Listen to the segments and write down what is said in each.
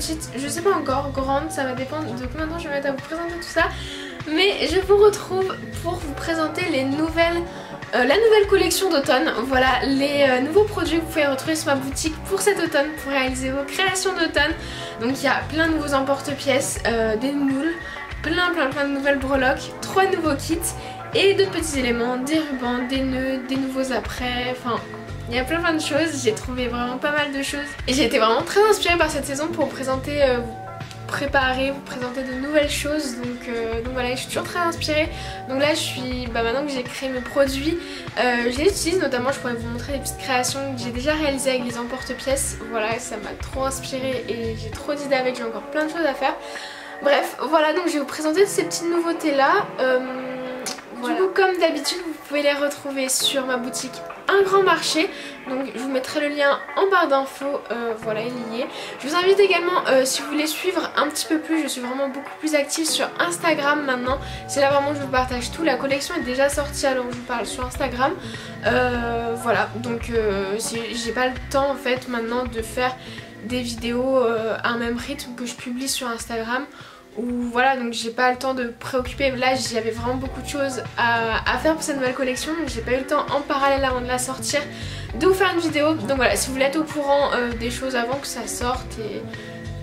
petite, je sais pas encore, grande, ça va dépendre de combien de temps je vais mettre à vous présenter tout ça. Mais je vous retrouve pour vous présenter les nouvelles, la nouvelle collection d'automne. Voilà les nouveaux produits que vous pouvez retrouver sur ma boutique pour cet automne, pour réaliser vos créations d'automne. Donc il y a plein de nouveaux emporte-pièces, des moules, plein de nouvelles breloques, 3 nouveaux kits et d'autres petits éléments, des rubans, des nœuds, des nouveaux apprêts, enfin... Il y a plein de choses, j'ai trouvé vraiment pas mal de choses. Et j'ai été vraiment très inspirée par cette saison pour vous présenter, vous préparer, vous présenter de nouvelles choses. Donc voilà, je suis toujours très inspirée. Donc là je suis, maintenant que j'ai créé mes produits, je les utilise notamment, je pourrais vous montrer des petites créations que j'ai déjà réalisées avec les emporte-pièces. Voilà, ça m'a trop inspirée et j'ai trop d'idées avec, j'ai encore plein de choses à faire. Bref, voilà, donc je vais vous présenter ces petites nouveautés là. Voilà. Du coup, comme d'habitude, vous pouvez les retrouver sur ma boutique Un Grand Marché. Donc je vous mettrai le lien en barre d'infos, voilà, il y est. Je vous invite également, si vous voulez suivre un petit peu plus, je suis vraiment beaucoup plus active sur Instagram maintenant. C'est là vraiment que je vous partage tout. La collection est déjà sortie alors je vous parle sur Instagram. Voilà, donc j'ai pas le temps en fait maintenant de faire des vidéos à un même rythme que je publie sur Instagram. Ou voilà, donc j'ai pas le temps de préoccuper. Là j'avais vraiment beaucoup de choses à faire pour cette nouvelle collection, donc j'ai pas eu le temps en parallèle avant de la sortir de vous faire une vidéo. Donc voilà, si vous voulez être au courant des choses avant que ça sorte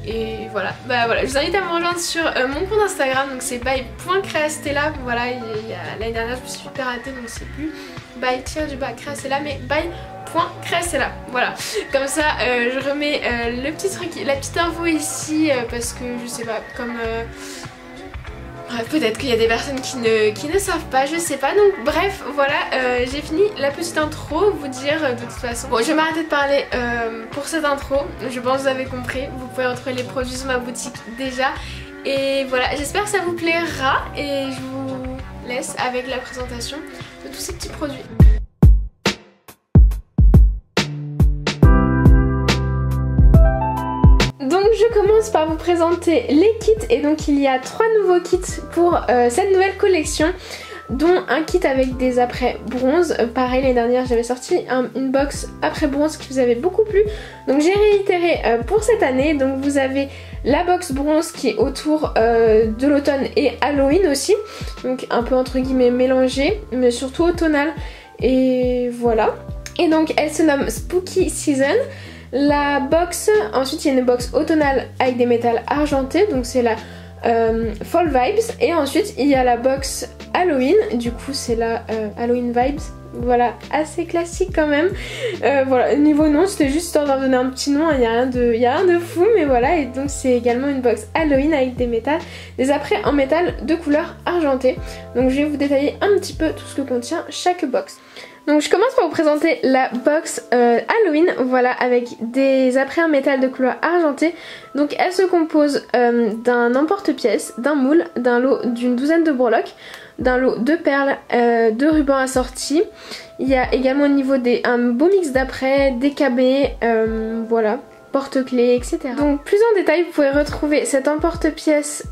et voilà, voilà, je vous invite à me rejoindre sur mon compte Instagram, donc c'est by.creastella. Voilà, l'année dernière je me suis fait rater, donc c'est plus by-creastella mais by.creastella. Voilà, comme ça je remets le petit truc, la petite info ici parce que je sais pas, comme peut-être qu'il y a des personnes qui ne savent pas, je sais pas. Donc bref, voilà, j'ai fini la petite intro, vous dire de toute façon. Bon, je vais m'arrêter de parler pour cette intro, je pense que vous avez compris. Vous pouvez retrouver les produits sur ma boutique déjà. Et voilà, j'espère que ça vous plaira et je vous laisse avec la présentation de tous ces petits produits. Donc je commence par vous présenter les kits et donc il y a 3 nouveaux kits pour cette nouvelle collection, dont un kit avec des apprêts bronze. Pareil, l'année dernière j'avais sorti une box après bronze qui vous avait beaucoup plu, donc j'ai réitéré pour cette année. Donc vous avez la box bronze qui est autour de l'automne et Halloween aussi, donc un peu entre guillemets mélangée mais surtout automnale, et voilà. Et donc elle se nomme Spooky Season. La box, ensuite il y a une box automnale avec des métals argentés, donc c'est la Fall Vibes. Et ensuite il y a la box Halloween, du coup c'est la Halloween Vibes. Voilà, assez classique quand même. Voilà, niveau nom, c'était juste histoire d'en donner un petit nom, il n'y a rien de fou, mais voilà. Et donc c'est également une box Halloween avec des métals, des apprêts en métal de couleur argentée. Donc je vais vous détailler un petit peu tout ce que contient chaque box. Donc je commence par vous présenter la box Halloween, voilà, avec des apprêts en métal de couleur argentée. Donc elle se compose d'un emporte-pièce, d'un moule, d'un lot d'une douzaine de breloques, d'un lot de perles, de rubans assortis. Il y a également au niveau un beau mix d'apprêts, des cabets, voilà, porte-clés, etc. Donc plus en détail, vous pouvez retrouver cet emporte-pièce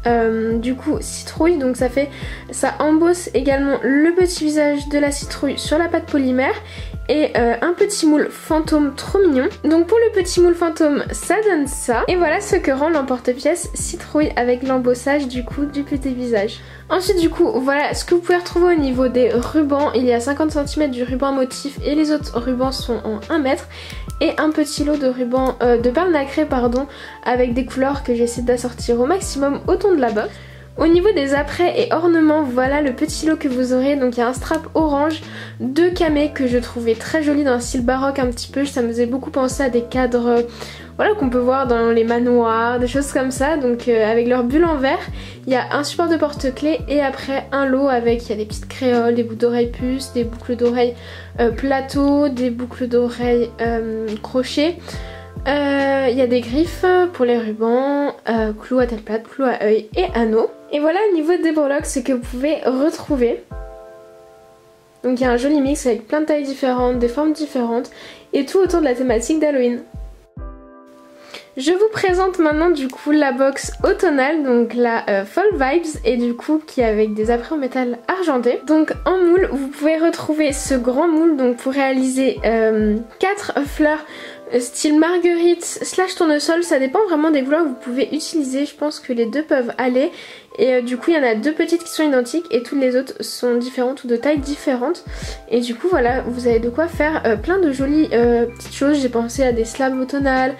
du coup citrouille. Donc ça embosse également le petit visage de la citrouille sur la pâte polymère. Et un petit moule fantôme trop mignon. Donc pour le petit moule fantôme, ça donne ça. Et voilà ce que rend l'emporte-pièce citrouille avec l'embossage du coup du petit visage. Ensuite du coup voilà ce que vous pouvez retrouver au niveau des rubans. Il y a 50 cm du ruban motif et les autres rubans sont en 1 mètre. Et un petit lot de rubans, de perles nacrées pardon, avec des couleurs que j'essaie d'assortir au maximum au ton de la box. Au niveau des apprêts et ornements, voilà le petit lot que vous aurez. Donc il y a un strap orange, 2 camés que je trouvais très jolis dans un style baroque un petit peu. Ça me faisait beaucoup penser à des cadres voilà, qu'on peut voir dans les manoirs, des choses comme ça. Donc avec leur bulle en verre, il y a un support de porte-clés et après un lot avec, il y a des petites créoles, des boucles d'oreilles puces, des boucles d'oreilles plateau, des boucles d'oreilles crochet. Il y a des griffes pour les rubans, clous à telle plate, clous à œil et anneaux. Et voilà au niveau des breloques ce que vous pouvez retrouver. Donc il y a un joli mix avec plein de tailles différentes, des formes différentes et tout autour de la thématique d'Halloween. Je vous présente maintenant du coup la box automnale, donc la Fall Vibes, et du coup qui est avec des apprêts en métal argenté. Donc en moule vous pouvez retrouver ce grand moule donc pour réaliser 4 fleurs style marguerite slash tournesol, ça dépend vraiment des couleurs que vous pouvez utiliser, je pense que les deux peuvent aller. Et du coup il y en a deux petites qui sont identiques et toutes les autres sont différentes ou de tailles différentes. Et du coup voilà, vous avez de quoi faire plein de jolies petites choses. J'ai pensé à des slabs automnales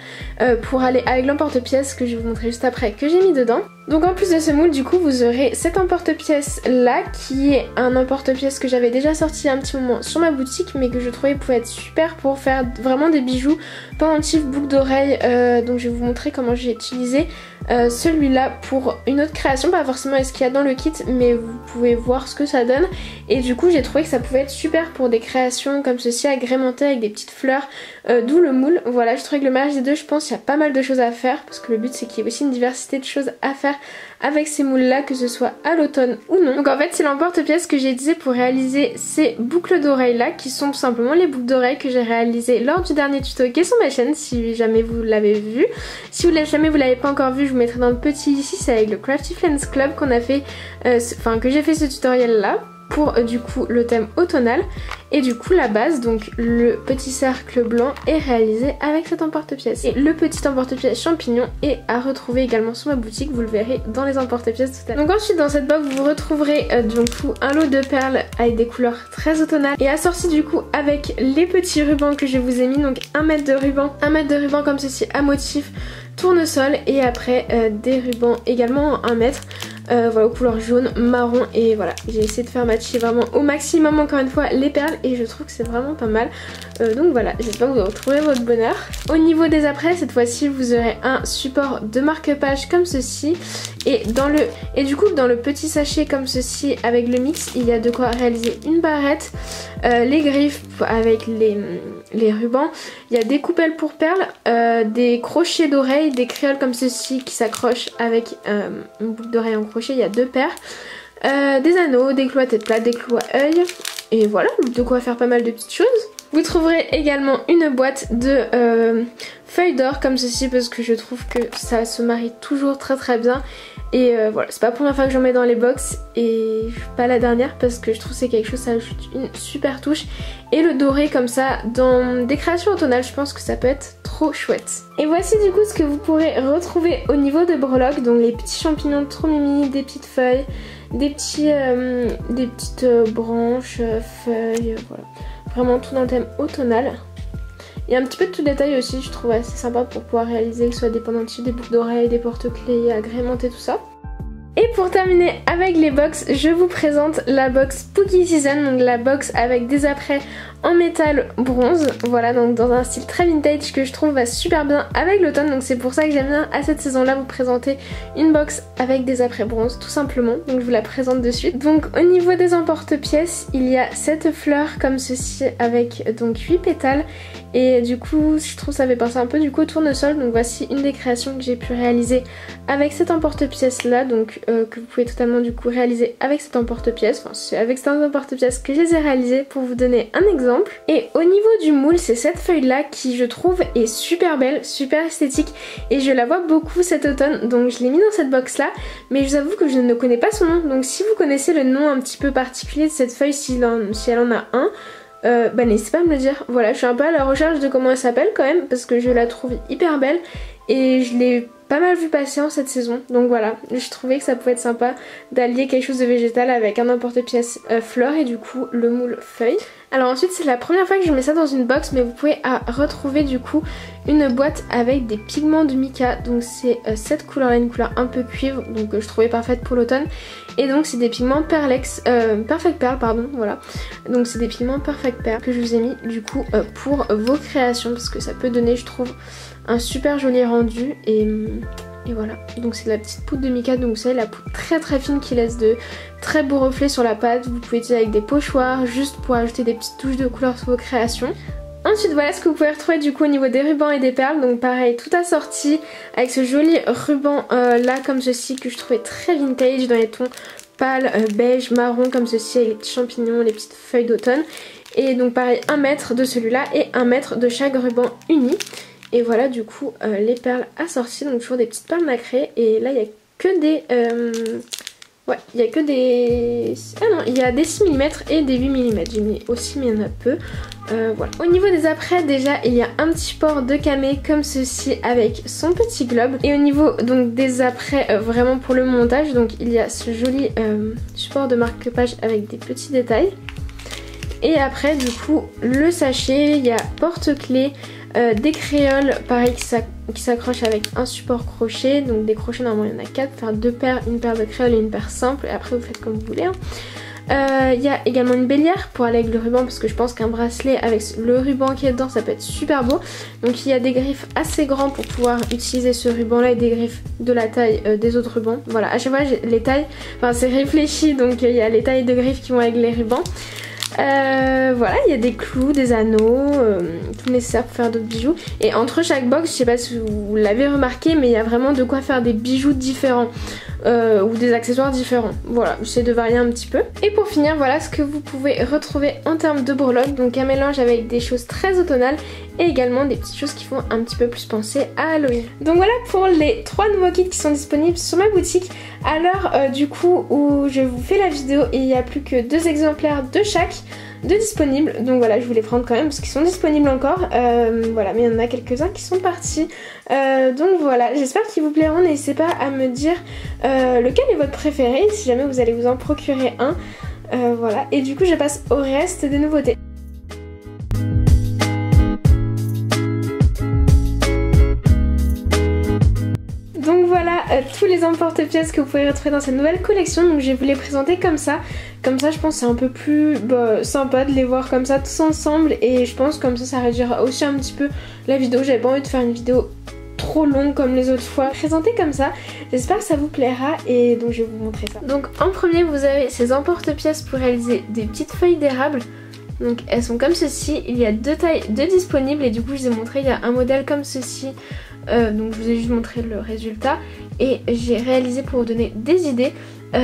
pour aller avec l'emporte-pièce que je vais vous montrer juste après que j'ai mis dedans. Donc en plus de ce moule, du coup vous aurez cet emporte-pièce là qui est un emporte-pièce que j'avais déjà sorti un petit moment sur ma boutique mais que je trouvais pouvait être super pour faire vraiment des bijoux, pendentifs, boucles d'oreilles. Donc je vais vous montrer comment j'ai utilisé celui-là pour une autre création, pas forcément ce qu'il y a dans le kit mais vous pouvez voir ce que ça donne. Et du coup j'ai trouvé que ça pouvait être super pour des créations comme ceci agrémentées avec des petites fleurs, d'où le moule. Voilà, je trouvais que le mélange des deux, je pense qu'il y a pas mal de choses à faire parce que le but c'est qu'il y ait aussi une diversité de choses à faire avec ces moules là, que ce soit à l'automne ou non. Donc en fait c'est l'emporte-pièce que j'ai utilisé pour réaliser ces boucles d'oreilles là, qui sont tout simplement les boucles d'oreilles que j'ai réalisées lors du dernier tuto qui est sur ma chaîne si jamais vous l'avez vu. Si jamais vous l'avez pas encore vu, je vous mettrai dans le petit ici, c'est avec le Crafty Friends Club qu'on a fait, que j'ai fait ce tutoriel là pour du coup le thème automnal. Et du coup la base, donc le petit cercle blanc, est réalisé avec cet emporte-pièce. Et le petit emporte-pièce champignon est à retrouver également sur ma boutique, vous le verrez dans les emporte-pièces tout à l'heure. Donc ensuite dans cette box vous retrouverez du coup un lot de perles avec des couleurs très automnales et assorti du coup avec les petits rubans que je vous ai mis, donc 1 mètre de ruban comme ceci à motif tournesol et après des rubans également 1 mètre. Voilà, aux couleurs jaune, marron, et voilà, j'ai essayé de faire matcher vraiment au maximum encore une fois les perles et je trouve que c'est vraiment pas mal. Donc voilà, j'espère que vous retrouverez votre bonheur. Au niveau des apprêts, cette fois-ci vous aurez un support de marque-page comme ceci et du coup dans le petit sachet comme ceci avec le mix, il y a de quoi réaliser une barrette, les griffes avec les rubans, il y a des coupelles pour perles, des crochets d'oreilles, des créoles comme ceci qui s'accrochent avec une boucle d'oreille en crochet, il y a 2 paires, des anneaux, des clous à tête plate, des clous à œil, et voilà, de quoi faire pas mal de petites choses. Vous trouverez également une boîte de feuilles d'or comme ceci parce que je trouve que ça se marie toujours très très bien. Et voilà, c'est pas la première fois que j'en mets dans les box et pas la dernière parce que je trouve que c'est quelque chose, ça ajoute une super touche. Et le doré comme ça dans des créations automnales, je pense que ça peut être trop chouette. Et voici du coup ce que vous pourrez retrouver au niveau de breloques, donc les petits champignons trop mimi, des petites feuilles, des petites branches, feuilles, voilà. Vraiment tout dans le thème automnal. Et un petit peu de tout détail aussi, je trouve assez sympa pour pouvoir réaliser que ce soit des pendentifs, des boucles d'oreilles, des porte-clés, agrémenter tout ça. Et pour terminer avec les box, je vous présente la box Spooky Season, donc la box avec des apprêts en métal bronze, voilà, donc dans un style très vintage que je trouve va super bien avec l'automne, donc c'est pour ça que j'aime bien à cette saison là vous présenter une box avec des apprêts bronze tout simplement, donc je vous la présente de suite. Donc au niveau des emporte-pièces, il y a cette fleur comme ceci avec donc 8 pétales et du coup je trouve ça fait penser un peu du coup au tournesol, donc voici une des créations que j'ai pu réaliser avec cet emporte-pièce là, donc que vous pouvez totalement du coup réaliser avec cet emporte-pièce, enfin c'est avec cet emporte-pièce que je les ai réalisés pour vous donner un exemple. Et au niveau du moule, c'est cette feuille là qui je trouve est super belle, super esthétique et je la vois beaucoup cet automne, donc je l'ai mis dans cette box là, mais je vous avoue que je ne connais pas son nom, donc si vous connaissez le nom un petit peu particulier de cette feuille, si elle en a un, bah n'hésitez pas à me le dire. Voilà, je suis un peu à la recherche de comment elle s'appelle quand même parce que je la trouve hyper belle et je l'ai pas mal vu passer en cette saison, donc voilà, je trouvais que ça pouvait être sympa d'allier quelque chose de végétal avec un emporte-pièce fleur et du coup le moule feuille. Alors ensuite c'est la première fois que je mets ça dans une box, mais vous pouvez retrouver du coup une boîte avec des pigments de mica, donc c'est cette couleur là, une couleur un peu cuivre, donc je trouvais parfaite pour l'automne. Et donc c'est des pigments Perfect Pearl, pardon, voilà. Donc c'est des pigments Perfect Pearl que je vous ai mis du coup pour vos créations parce que ça peut donner, je trouve, un super joli rendu et voilà. Donc c'est de la petite poudre de mica, donc vous savez la poudre très très fine qui laisse de très beaux reflets sur la pâte. Vous pouvez utiliser avec des pochoirs juste pour ajouter des petites touches de couleur sur vos créations. Ensuite voilà ce que vous pouvez retrouver du coup au niveau des rubans et des perles, donc pareil tout assorti avec ce joli ruban là comme ceci que je trouvais très vintage dans les tons pâle, beige, marron comme ceci avec les petits champignons, les petites feuilles d'automne. Et donc pareil 1 mètre de celui-là et 1 mètre de chaque ruban uni. Et voilà du coup les perles assorties, donc toujours des petites perles nacrées. Et là il n'y a que Ouais, il y a que des... Ah non, il y a des 6 mm et des 8 mm. J'ai mis aussi, mais il y en a peu. Voilà. Au niveau des apprêts, déjà, il y a un petit port de camé comme ceci avec son petit globe. Et au niveau donc des apprêts vraiment pour le montage, donc il y a ce joli support de marque-page avec des petits détails. Et après, du coup, le sachet, il y a porte-clés, des créoles, pareil, qui s'accrochent avec un support crochet. Donc des crochets, normalement, il y en a 4. Faire 2 paires, une paire de créoles et une paire simple. Et après, vous faites comme vous voulez. Hein. Il y a également une bélière pour aller avec le ruban, parce que je pense qu'un bracelet avec le ruban qui est dedans, ça peut être super beau. Donc il y a des griffes assez grands pour pouvoir utiliser ce ruban là et des griffes de la taille des autres rubans. Voilà, à chaque fois les tailles, enfin c'est réfléchi, donc il y a les tailles de griffes qui vont avec les rubans. Voilà, il y a des clous, des anneaux, tout nécessaire pour faire d'autres bijoux. Et entre chaque box, je sais pas si vous l'avez remarqué, mais il y a vraiment de quoi faire des bijoux différents. Ou des accessoires différents. Voilà, j'essaie de varier un petit peu. Et pour finir, voilà ce que vous pouvez retrouver en termes de breloques. Donc un mélange avec des choses très automnales et également des petites choses qui font un petit peu plus penser à Halloween. Donc voilà pour les 3 nouveaux kits qui sont disponibles sur ma boutique. À l'heure du coup où je vous fais la vidéo, il n'y a plus que 2 exemplaires de chaque de disponibles, donc voilà, je voulais prendre quand même parce qu'ils sont disponibles encore, voilà, mais il y en a quelques-uns qui sont partis, donc voilà, j'espère qu'ils vous plairont. N'hésitez pas à me dire lequel est votre préféré, si jamais vous allez vous en procurer un, voilà, et du coup je passe au reste des nouveautés. Donc voilà tous les emporte-pièces que vous pouvez retrouver dans cette nouvelle collection. Donc je vais vous les présenter comme ça. Comme ça je pense que c'est un peu plus sympa de les voir comme ça tous ensemble. Et je pense comme ça réduira aussi un petit peu la vidéo. J'avais pas envie de faire une vidéo trop longue comme les autres fois. Présentée comme ça, j'espère que ça vous plaira. Et donc je vais vous montrer ça. Donc en premier vous avez ces emporte-pièces pour réaliser des petites feuilles d'érable. Donc elles sont comme ceci, il y a 2 tailles de disponibles et du coup je vous ai montré, il y a un modèle comme ceci, donc je vous ai juste montré le résultat et j'ai réalisé pour vous donner des idées,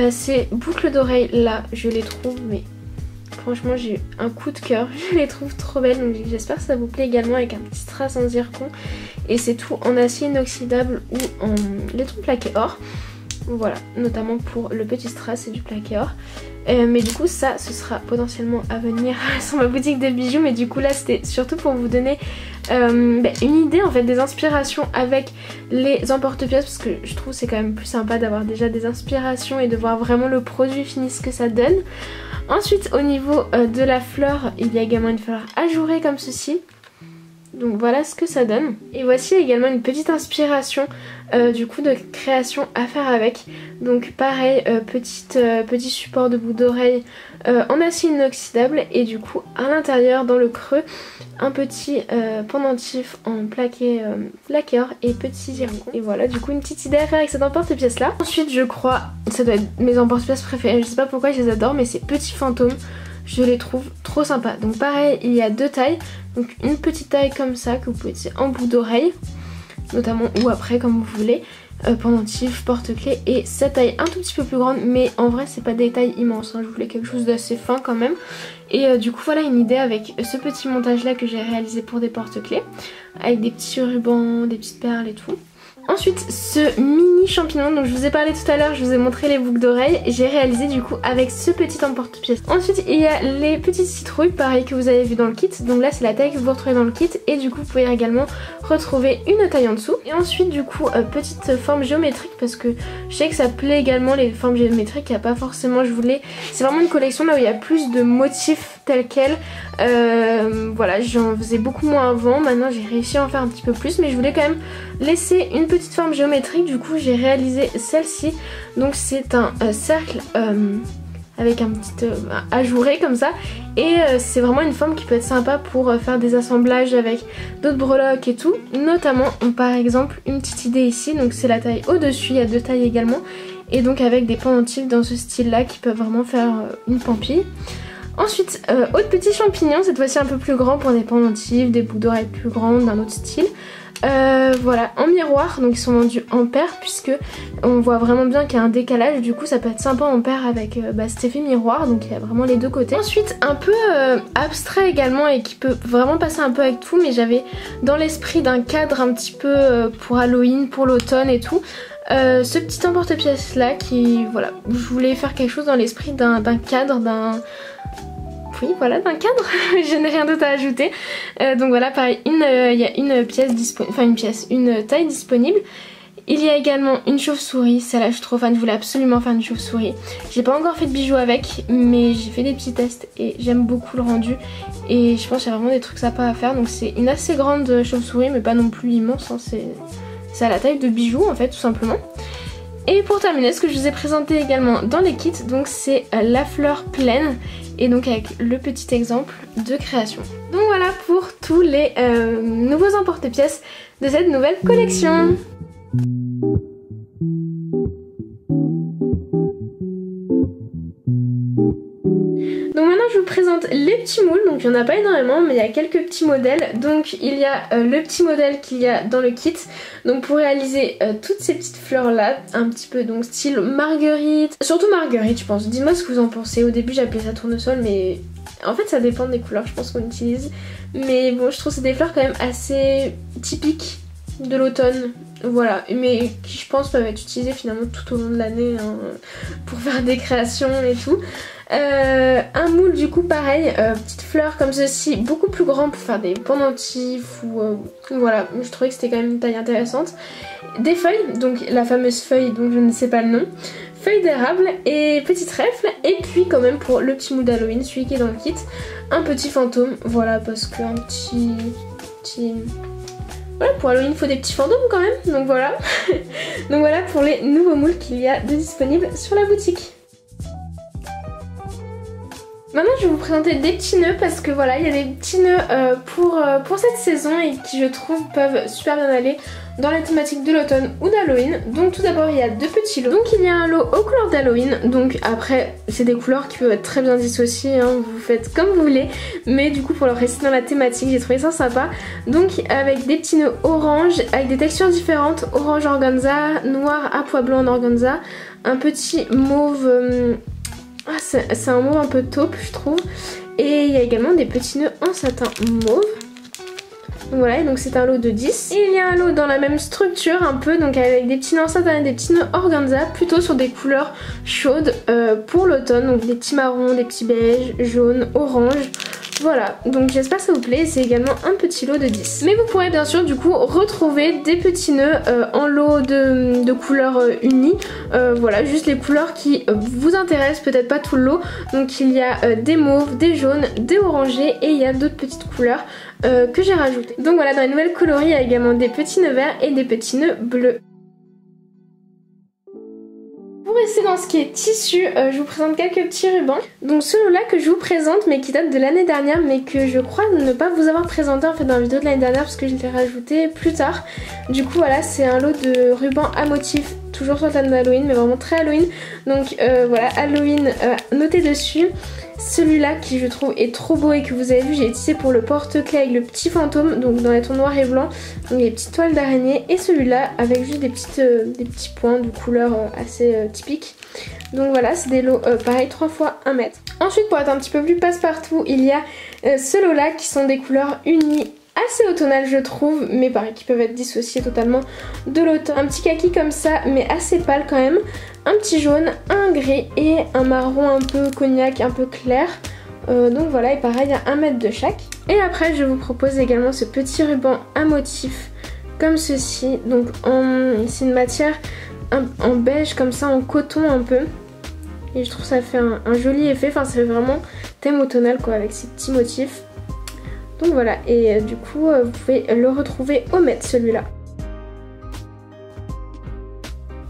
ces boucles d'oreilles là, je les trouve mais franchement j'ai eu un coup de cœur, je les trouve trop belles, donc j'espère que ça vous plaît également avec un petit strass en zircon et c'est tout en acier inoxydable ou en laiton plaqué or. Voilà, notamment pour le petit strass, c'est du plaqué or. Mais du coup ça ce sera potentiellement à venir sur ma boutique de bijoux, mais du coup là c'était surtout pour vous donner une idée en fait des inspirations avec les emporte-pièces, parce que je trouve c'est quand même plus sympa d'avoir déjà des inspirations et de voir vraiment le produit fini ce que ça donne. Ensuite au niveau de la fleur, il y a également une fleur ajourée comme ceci. Donc voilà ce que ça donne. Et voici également une petite inspiration du coup de création à faire avec. Donc pareil, petit support de boucle d'oreille en acier inoxydable. Et du coup à l'intérieur dans le creux, un petit pendentif en plaqué or et petit zircon. Et voilà du coup une petite idée à faire avec cette emporte-pièce là. Ensuite je crois, ça doit être mes emporte-pièces préférées, je sais pas pourquoi je les adore, mais ces petits fantômes. Je les trouve trop sympas. Donc pareil, il y a 2 tailles. Donc une petite taille comme ça que vous pouvez utiliser en boucle d'oreille notamment, ou après comme vous voulez, pendentif, porte-clés, et cette taille un tout petit peu plus grande, mais en vrai c'est pas des tailles immenses, hein. Je voulais quelque chose d'assez fin quand même. Et du coup voilà une idée avec ce petit montage là que j'ai réalisé pour des porte-clés, avec des petits rubans, des petites perles et tout. Ensuite ce mini champignon dont je vous ai parlé tout à l'heure, je vous ai montré les boucles d'oreilles, j'ai réalisé du coup avec ce petit emporte-pièce. Ensuite il y a les petites citrouilles pareil que vous avez vu dans le kit, donc là c'est la taille que vous retrouvez dans le kit et du coup vous pouvez également retrouver une taille en dessous. Et ensuite du coup petite forme géométrique, parce que je sais que ça plaît également les formes géométriques, il n'y a pas forcément, je voulais, c'est vraiment une collection là où il y a plus de motifs tels quels. Voilà, j'en faisais beaucoup moins avant, maintenant j'ai réussi à en faire un petit peu plus, mais je voulais quand même laisser une petite forme géométrique. Du coup j'ai réalisé celle-ci, donc c'est un cercle avec un petit ajouré comme ça, et c'est vraiment une forme qui peut être sympa pour faire des assemblages avec d'autres breloques et tout, notamment par exemple une petite idée ici, donc c'est la taille au-dessus, il y a 2 tailles également, et donc avec des pendentifs dans ce style là qui peuvent vraiment faire une pampille. Ensuite, autre petit champignon, cette fois-ci un peu plus grand pour des pendentifs, des boucles d'oreilles plus grandes, d'un autre style. Voilà, en miroir, donc ils sont vendus en paire, puisque on voit vraiment bien qu'il y a un décalage, du coup ça peut être sympa en paire avec cet effet miroir, donc il y a vraiment les deux côtés. Ensuite un peu abstrait également et qui peut vraiment passer un peu avec tout, mais j'avais dans l'esprit d'un cadre un petit peu pour Halloween, pour l'automne et tout, ce petit emporte-pièce là qui, voilà, je voulais faire quelque chose dans l'esprit d'un cadre, oui, voilà, d'un cadre. Je n'ai rien d'autre à ajouter. Donc voilà, pareil, il y a une pièce disponible, enfin une taille disponible. Il y a également une chauve-souris, celle-là je suis trop fan, je voulais absolument faire une chauve-souris. J'ai pas encore fait de bijoux avec, mais j'ai fait des petits tests et j'aime beaucoup le rendu. Et je pense qu'il y a vraiment des trucs sympas à faire. Donc c'est une assez grande chauve-souris, mais pas non plus immense, hein. C'est à la taille de bijoux en fait, tout simplement. Et pour terminer, ce que je vous ai présenté également dans les kits, donc c'est la fleur pleine. Et donc avec le petit exemple de création. Donc voilà pour tous les nouveaux emporte-pièces de cette nouvelle collection. Donc maintenant je vous présente les petits moules, donc il n'y en a pas énormément mais il y a quelques petits modèles. Donc il y a le petit modèle qu'il y a dans le kit, donc pour réaliser toutes ces petites fleurs là, un petit peu donc style marguerite, surtout marguerite je pense. Dites-moi ce que vous en pensez, au début j'appelais ça tournesol mais en fait ça dépend des couleurs je pense qu'on utilise. Mais bon je trouve que c'est des fleurs quand même assez typiques de l'automne. Voilà, mais qui je pense peuvent être utilisées finalement tout au long de l'année hein, pour faire des créations et tout. Un moule du coup pareil, petite fleur comme ceci, beaucoup plus grand pour faire des pendentifs ou voilà, je trouvais que c'était quand même une taille intéressante. Des feuilles, donc la fameuse feuille dont je ne sais pas le nom, feuilles d'érable et petite trèfle. Et puis quand même pour le petit moule d'Halloween, celui qui est dans le kit, un petit fantôme, voilà parce qu'un petit... Voilà, pour Halloween il faut des petits fantômes quand même, donc voilà. Donc voilà pour les nouveaux moules qu'il y a de disponibles sur la boutique. Maintenant je vais vous présenter des petits nœuds parce que voilà il y a des petits nœuds pour cette saison et qui je trouve peuvent super bien aller dans la thématique de l'automne ou d'Halloween. Donc tout d'abord il y a deux petits lots. Donc il y a un lot aux couleurs d'Halloween, donc après c'est des couleurs qui peuvent être très bien dissociées, hein, vous faites comme vous voulez. Mais du coup pour leur rester dans la thématique j'ai trouvé ça sympa. Donc avec des petits nœuds orange, avec des textures différentes, orange organza, noir à pois blanc en organza, un petit mauve... c'est un mauve un peu taupe je trouve. Et il y a également des petits nœuds en satin mauve. Donc voilà, et donc c'est un lot de 10. Et il y a un lot dans la même structure un peu, donc avec des petits nœuds en satin et des petits nœuds organza, plutôt sur des couleurs chaudes pour l'automne. Donc des petits marrons, des petits beiges, jaunes, orange. Voilà, donc j'espère que ça vous plaît, c'est également un petit lot de 10. Mais vous pourrez bien sûr du coup retrouver des petits nœuds en lot de couleurs unies. Voilà, juste les couleurs qui vous intéressent, peut-être pas tout le lot. Donc il y a des mauves, des jaunes, des orangés et il y a d'autres petites couleurs que j'ai rajoutées. Donc voilà, dans les nouvelles coloris il y a également des petits nœuds verts et des petits nœuds bleus. Pour rester dans ce qui est tissu, je vous présente quelques petits rubans. Donc ce lot là que je vous présente mais qui date de l'année dernière mais que je crois ne pas vous avoir présenté en fait dans la vidéo de l'année dernière parce que je l'ai rajouté plus tard. Du coup voilà, c'est un lot de rubans à motifs, toujours sur le thème d'Halloween mais vraiment très Halloween. Donc voilà, Halloween noté dessus. Celui-là qui je trouve est trop beau et que vous avez vu, j'ai utilisé pour le porte-clés avec le petit fantôme, donc dans les tons noir et blanc, donc les petites toiles d'araignée, et celui-là avec juste des petits points de couleur assez typiques. Donc voilà, c'est des lots pareil 3 x 1 mètre. Ensuite pour être un petit peu plus passe-partout, il y a ce lot-là qui sont des couleurs unies, assez automnales je trouve, mais pareil qui peuvent être dissociées totalement de l'automne. Un petit kaki comme ça mais assez pâle quand même, un petit jaune, un gris et un marron un peu cognac, un peu clair. Donc voilà, et pareil à 1 mètre de chaque. Et après je vous propose également ce petit ruban à motif comme ceci. Donc c'est une matière en beige comme ça, en coton un peu. Et je trouve ça fait un joli effet, enfin ça fait vraiment thème automnal quoi avec ces petits motifs. Donc voilà, et du coup vous pouvez le retrouver au mètre celui-là.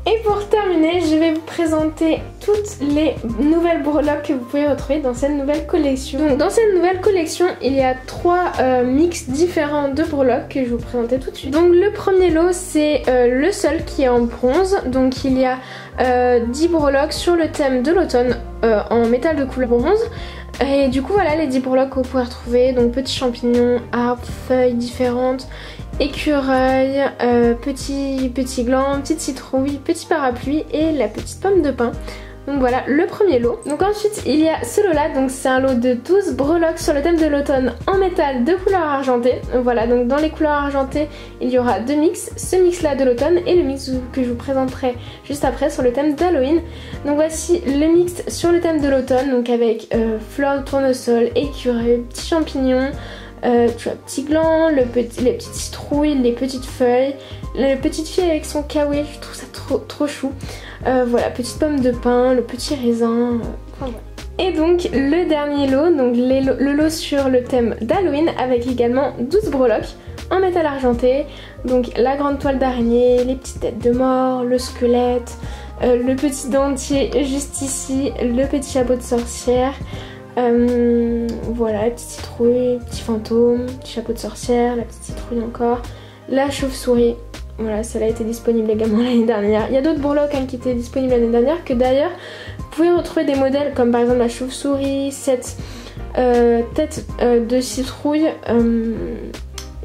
Et pour terminer, je vais vous présenter toutes les nouvelles breloques que vous pouvez retrouver dans cette nouvelle collection. Donc dans cette nouvelle collection, il y a 3 mix différents de breloques que je vais vous présenter tout de suite. Donc le premier lot, c'est le seul qui est en bronze. Donc il y a 10 breloques sur le thème de l'automne en métal de couleur bronze. Et du coup voilà les 10 breloques que vous pouvez retrouver, donc petits champignons, arbres, feuilles différentes, écureuil, petit gland, petite citrouille, petit parapluie et la petite pomme de pin. Donc voilà le premier lot. Donc ensuite il y a ce lot là, donc c'est un lot de 12 breloques sur le thème de l'automne en métal de couleur argentée. Voilà, donc dans les couleurs argentées il y aura deux mix, ce mix là de l'automne et le mix que je vous présenterai juste après sur le thème d'Halloween. Donc voici le mix sur le thème de l'automne, donc avec fleurs de tournesol, écureuils, petits champignons, tu vois, petit gland, les petites citrouilles, les petites feuilles, la petite fille avec son kawaii, je trouve ça trop chou. Voilà, petite pomme de pin, le petit raisin, enfin voilà. Et donc le dernier lot, donc le lot sur le thème d'Halloween avec également 12 breloques en métal argenté. Donc la grande toile d'araignée, les petites têtes de mort, le squelette, le petit dentier juste ici, le petit chapeau de sorcière. Voilà, la petite citrouille, petit fantôme, petit chapeau de sorcière, la petite citrouille encore, la chauve-souris. Voilà, celle-là était disponible également l'année dernière. Il y a d'autres breloques qui étaient disponibles l'année dernière que d'ailleurs vous pouvez retrouver des modèles comme par exemple la chauve-souris, cette tête de citrouille,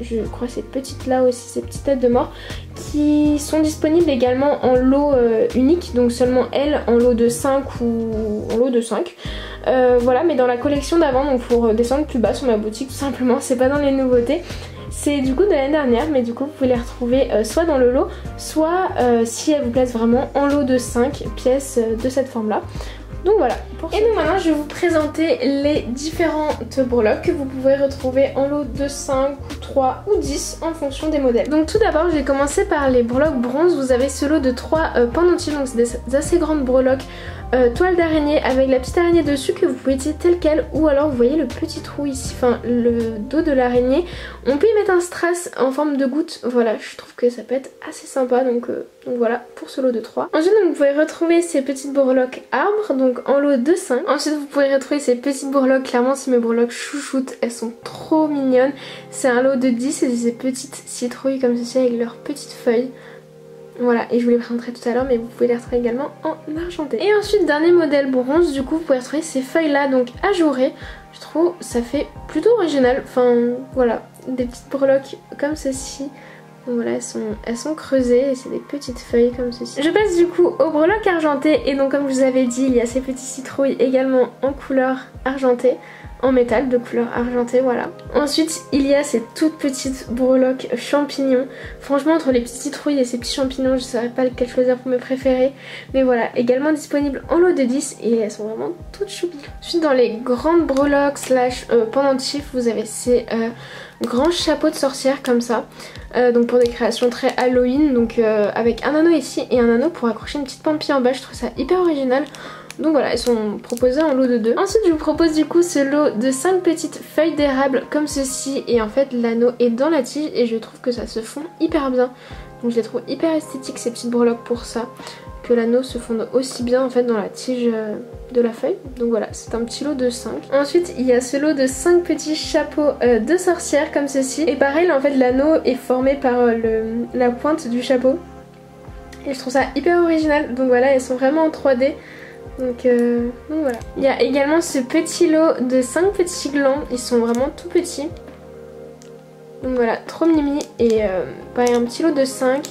je crois ces petites là aussi, ces petites têtes de mort qui sont disponibles également en lot unique, donc seulement elles en lot de 5 ou en lot de 5. Voilà, mais dans la collection d'avant, donc faut descendre plus bas sur ma boutique tout simplement, c'est pas dans les nouveautés. C'est du coup de l'année dernière, mais du coup vous pouvez les retrouver soit dans le lot, soit si elles vous plaisent vraiment en lot de 5 pièces de cette forme là. Donc voilà. Et donc maintenant je vais vous présenter les différentes breloques que vous pouvez retrouver en lot de 5 ou 3 ou 10 en fonction des modèles. Donc tout d'abord je vais commencer par les breloques bronze. Vous avez ce lot de 3 pendentifs, donc c'est des assez grandes breloques toile d'araignée avec la petite araignée dessus que vous pouvez utiliser telle quelle, ou alors vous voyez le petit trou ici, enfin le dos de l'araignée. On peut y mettre un strass en forme de goutte, voilà, je trouve que ça peut être assez sympa, donc voilà pour ce lot de 3. Ensuite donc, vous pouvez retrouver ces petites breloques arbres, donc en lot de 5. Ensuite vous pouvez retrouver ces petites breloques, clairement c'est mes breloques chouchoutes, elles sont trop mignonnes. C'est un lot de 10 et ces petites citrouilles comme ceci avec leurs petites feuilles. Voilà, et je vous les présenterai tout à l'heure, mais vous pouvez les retrouver également en argenté. Et ensuite, dernier modèle bronze, du coup, vous pouvez retrouver ces feuilles-là, donc ajourées. Je trouve ça fait plutôt original. Enfin, voilà, des petites breloques comme ceci. Donc voilà, elles sont creusées et c'est des petites feuilles comme ceci. Je passe du coup aux breloques argentées. Et donc, comme je vous avais dit, il y a ces petites citrouilles également en couleur argentée. En métal de couleur argentée, voilà. Ensuite il y a ces toutes petites breloques champignons. Franchement entre les petites citrouilles et ces petits champignons je ne saurais pas lequel choisir pour mes préférés. Mais voilà, également disponibles en lot de 10 et elles sont vraiment toutes choupies. Ensuite dans les grandes breloques slash pendentifs vous avez ces grands chapeaux de sorcière comme ça. Donc pour des créations très Halloween, donc avec un anneau ici et un anneau pour accrocher une petite pampille en bas. Je trouve ça hyper original. Donc voilà, elles sont proposées en lot de 2. Ensuite je vous propose du coup ce lot de 5 petites feuilles d'érable comme ceci. Et en fait l'anneau est dans la tige et je trouve que ça se fond hyper bien. Donc je les trouve hyper esthétiques ces petites breloques pour ça. Que l'anneau se fonde aussi bien en fait dans la tige de la feuille. Donc voilà, c'est un petit lot de 5. Ensuite il y a ce lot de 5 petits chapeaux de sorcière comme ceci. Et pareil en fait l'anneau est formé par la pointe du chapeau. Et je trouve ça hyper original. Donc voilà, elles sont vraiment en 3D. Donc voilà. Il y a également ce petit lot de 5 petits glands. Ils sont vraiment tout petits. Donc voilà, trop mimi. Et pareil, un petit lot de 5.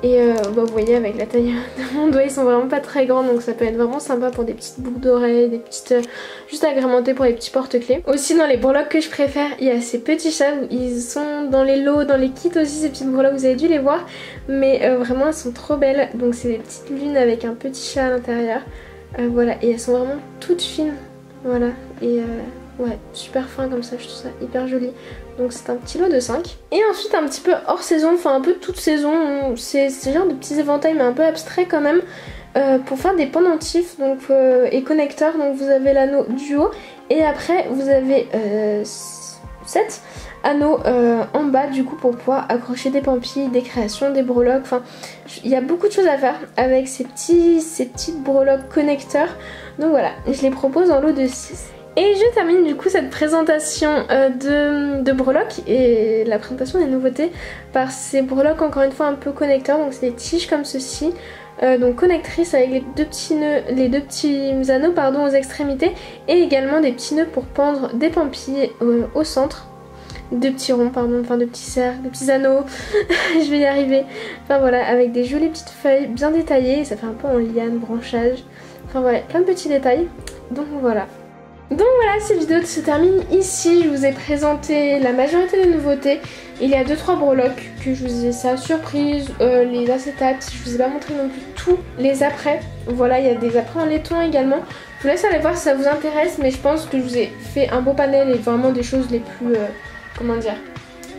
Et bah, vous voyez avec la taille de mon doigt, ils sont vraiment pas très grands. Donc ça peut être vraiment sympa pour des petites boucles d'oreilles, des petites... juste agrémentées pour les petits porte-clés. Aussi dans les breloques que je préfère, il y a ces petits chats. Ils sont dans les lots, dans les kits aussi, ces petites breloques, vous avez dû les voir. Mais vraiment elles sont trop belles. Donc c'est des petites lunes avec un petit chat à l'intérieur. Voilà, et elles sont vraiment toutes fines, voilà, et ouais, super fin comme ça, je trouve ça hyper joli. Donc c'est un petit lot de 5. Et ensuite un petit peu hors saison, enfin un peu toute saison, c'est genre de petits éventails mais un peu abstraits quand même, pour faire des pendentifs donc, et connecteurs. Donc vous avez l'anneau duo et après vous avez 7 anneaux en bas du coup pour pouvoir accrocher des pampilles, des créations, des breloques. Enfin il y a beaucoup de choses à faire avec ces petites breloques connecteurs. Donc voilà, je les propose en lot de 6. Et je termine du coup cette présentation de breloques et la présentation des nouveautés par ces breloques encore une fois un peu connecteurs. Donc c'est des tiges comme ceci. Donc connectrices avec les deux petits nœuds, les deux petits anneaux pardon, aux extrémités et également des petits nœuds pour pendre des pampilles au centre. de petits ronds, pardon, enfin de petits cercles, de petits anneaux, je vais y arriver. Enfin voilà, avec des jolies petites feuilles bien détaillées, ça fait un peu en liane, branchage. Enfin voilà, plein de petits détails. Donc voilà. Donc voilà, cette vidéo se termine ici. Je vous ai présenté la majorité des nouveautés. Il y a 2-3 breloques que je vous ai laissé à surprise, les acétates, je vous ai pas montré non plus tous les après. Voilà, il y a des après en laiton également. Je vous laisse aller voir si ça vous intéresse, mais je pense que je vous ai fait un beau panel et vraiment des choses les plus, comment dire,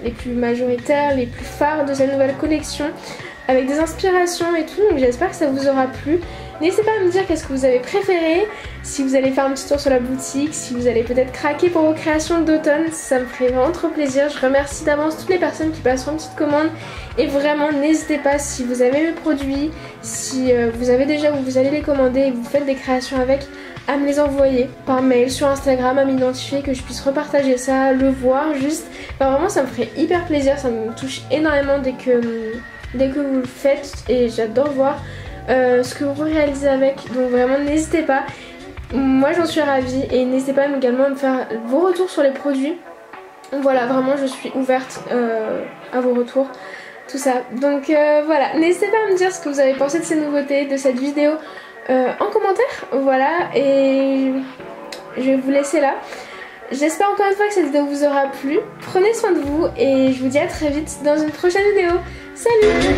les plus majoritaires, les plus phares de cette nouvelle collection, avec des inspirations et tout, donc j'espère que ça vous aura plu. N'hésitez pas à me dire qu'est-ce que vous avez préféré, si vous allez faire un petit tour sur la boutique, si vous allez peut-être craquer pour vos créations d'automne, ça me ferait vraiment trop plaisir. Je remercie d'avance toutes les personnes qui passeront une petite commande et vraiment n'hésitez pas, si vous avez mes produits, si vous avez déjà ou vous allez les commander et vous faites des créations avec, à me les envoyer par mail, sur Instagram, à m'identifier, que je puisse repartager ça, le voir juste. Enfin, vraiment ça me ferait hyper plaisir, ça me touche énormément dès que vous le faites et j'adore voir ce que vous réalisez avec, donc vraiment n'hésitez pas, moi j'en suis ravie et n'hésitez pas également à me faire vos retours sur les produits. Voilà, vraiment je suis ouverte à vos retours, tout ça, donc voilà, n'hésitez pas à me dire ce que vous avez pensé de ces nouveautés, de cette vidéo en commentaire, voilà, et je vais vous laisser là. J'espère encore une fois que cette vidéo vous aura plu, prenez soin de vous et je vous dis à très vite dans une prochaine vidéo. Salut!